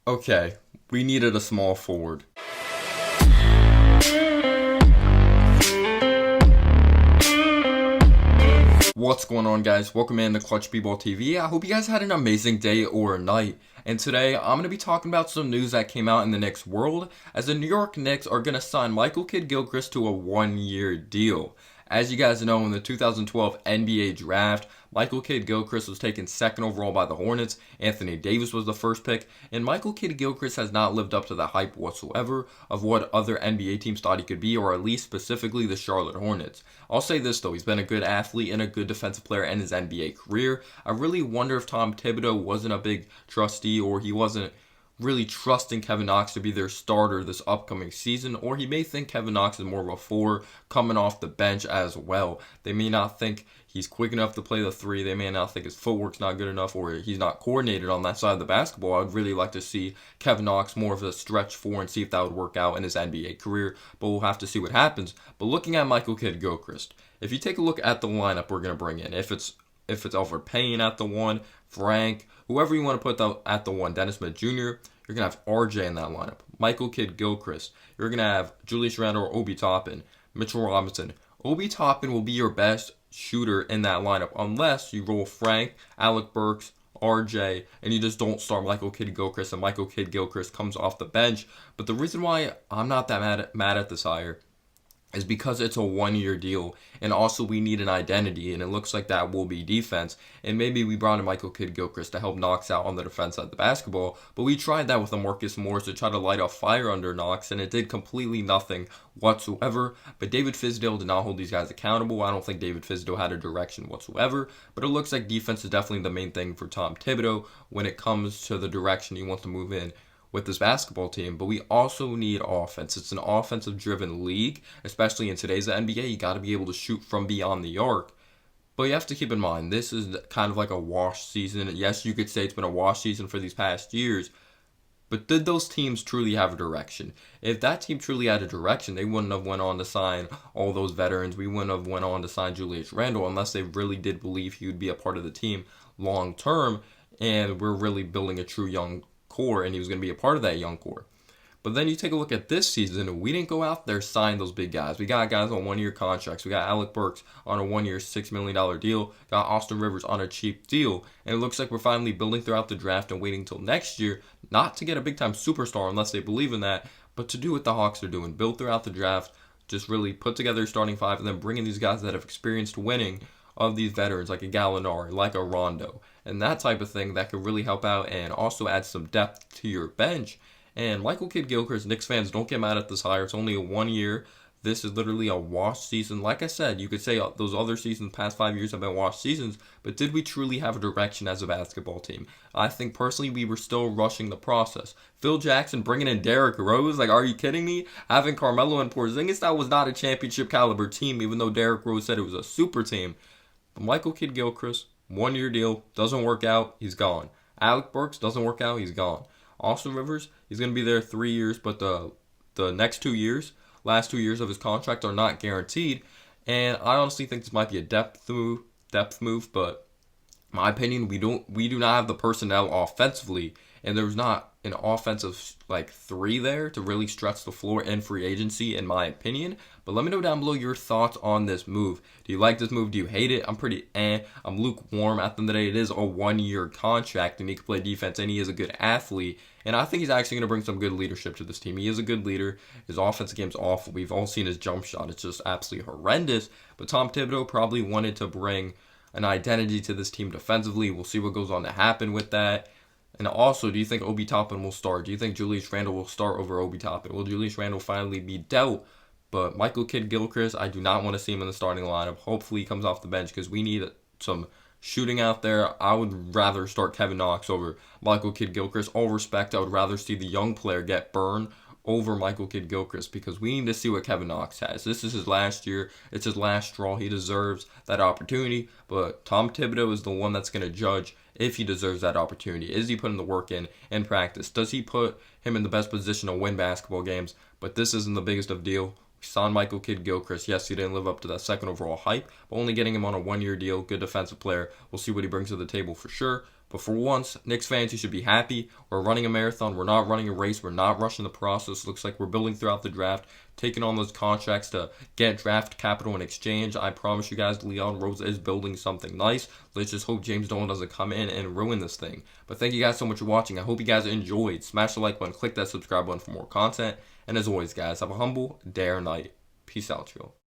Okay, we needed a small forward. What's going on, guys? Welcome in to Clutch B-Ball TV. I hope you guys had an amazing day or night. And today, I'm going to be talking about some news that came out in the Knicks world, as the New York Knicks are going to sign Michael Kidd-Gilchrist to a one-year deal. As you guys know, in the 2012 NBA draft, Michael Kidd-Gilchrist was taken second overall by the Hornets. Anthony Davis was the first pick, and Michael Kidd-Gilchrist has not lived up to the hype whatsoever of what other NBA teams thought he could be, or at least specifically the Charlotte Hornets. I'll say this though, he's been a good athlete and a good defensive player in his NBA career. I really wonder if Tom Thibodeau wasn't a big trustee, or he wasn't really trusting Kevin Knox to be their starter this upcoming season, or he may think Kevin Knox is more of a 4 coming off the bench as well. They may not think he's quick enough to play the 3, they may not think his footwork's not good enough, or he's not coordinated on that side of the basketball. I'd really like to see Kevin Knox more of a stretch 4 and see if that would work out in his NBA career, but we'll have to see what happens. But looking at Michael Kidd-Gilchrist, if you take a look at the lineup we're going to bring in, if it's Alfred Payne at the 1, Frank, whoever you want to put at the 1, Dennis Smith Jr., you're going to have RJ in that lineup. Michael Kidd-Gilchrist. You're going to have Julius Randle or Obi Toppin. Mitchell Robinson. Obi Toppin will be your best shooter in that lineup unless you roll Frank, Alec Burks, RJ, and you just don't start Michael Kidd-Gilchrist and Michael Kidd-Gilchrist comes off the bench. But the reason why I'm not that mad at this hire is because it's a one-year deal, and also we need an identity, and it looks like that will be defense. And maybe we brought in Michael Kidd-Gilchrist to help Knox out on the defense side of the basketball, but we tried that with Marcus Morris to try to light a fire under Knox, and it did completely nothing whatsoever. But David Fizdale did not hold these guys accountable. I don't think David Fizdale had a direction whatsoever, but it looks like defense is definitely the main thing for Tom Thibodeau when it comes to the direction he wants to move in with this basketball team. But we also need offense. It's an offensive-driven league, especially in today's NBA. You got to be able to shoot from beyond the arc. But you have to keep in mind, this is kind of like a wash season. Yes, you could say it's been a wash season for these past years, but did those teams truly have a direction? If that team truly had a direction, they wouldn't have went on to sign all those veterans. We wouldn't have went on to sign Julius Randle unless they really did believe he would be a part of the team long term, and we're really building a true young core, and he was going to be a part of that young core. But then you take a look at this season, we didn't go out there sign those big guys. We got guys on one-year contracts. We got Alec Burks on a one-year $6 million deal. Got Austin Rivers on a cheap deal. And it looks like we're finally building throughout the draft and waiting till next year, not to get a big-time superstar unless they believe in that, but to do what the Hawks are doing. Build throughout the draft, just really put together a starting 5, and then bring in these guys that have experienced winning of these veterans, like a Gallinari, like a Rondo, and that type of thing that could really help out and also add some depth to your bench. And Michael Kidd-Gilchrist, Knicks fans, don't get mad at this hire. It's only a 1 year. This is literally a wash season. Like I said, you could say those other seasons, past 5 years, have been wash seasons, but did we truly have a direction as a basketball team? I think personally we were still rushing the process. Phil Jackson bringing in Derrick Rose, like, are you kidding me? Having Carmelo and Porzingis, that was not a championship caliber team, even though Derrick Rose said it was a super team. Michael Kidd-Gilchrist, 1 year deal, doesn't work out, he's gone. Alec Burks, doesn't work out, he's gone. Austin Rivers, he's going to be there 3 years, but the next 2 years, last 2 years of his contract are not guaranteed. And I honestly think this might be a depth move, but in my opinion, we do not have the personnel offensively, and there's not an offensive 3 there to really stretch the floor in free agency, in my opinion. But let me know down below your thoughts on this move. Do you like this move? Do you hate it? I'm pretty I'm lukewarm. At the end of the day, it is a 1 year contract, and he can play defense, and he is a good athlete. And I think he's actually going to bring some good leadership to this team. He is a good leader. His offensive game's awful. We've all seen his jump shot. It's just absolutely horrendous. But Tom Thibodeau probably wanted to bring an identity to this team defensively. We'll see what goes on to happen with that. And also, do you think Obi Toppin will start? Do you think Julius Randle will start over Obi Toppin? Will Julius Randle finally be dealt? But Michael Kidd-Gilchrist, I do not want to see him in the starting lineup. Hopefully he comes off the bench because we need some shooting out there. I would rather start Kevin Knox over Michael Kidd-Gilchrist. All respect, I would rather see the young player get burned over Michael Kidd-Gilchrist because we need to see what Kevin Knox has. This is his last year. It's his last straw. He deserves that opportunity, but Tom Thibodeau is the one that's going to judge if he deserves that opportunity. Is he putting the work in practice? Does he put him in the best position to win basketball games? But this isn't the biggest of deal. We signed Michael Kidd-Gilchrist. Yes, he didn't live up to that second overall hype, but only getting him on a 1 year deal, good defensive player. We'll see what he brings to the table for sure. But for once, Knicks fans, you should be happy. We're running a marathon. We're not running a race. We're not rushing the process. Looks like we're building throughout the draft, taking on those contracts to get draft capital in exchange. I promise you guys, Leon Rose is building something nice. Let's just hope James Dolan doesn't come in and ruin this thing. But thank you guys so much for watching. I hope you guys enjoyed. Smash the like button, click that subscribe button for more content. And as always, guys, have a humble day or night. Peace out, y'all.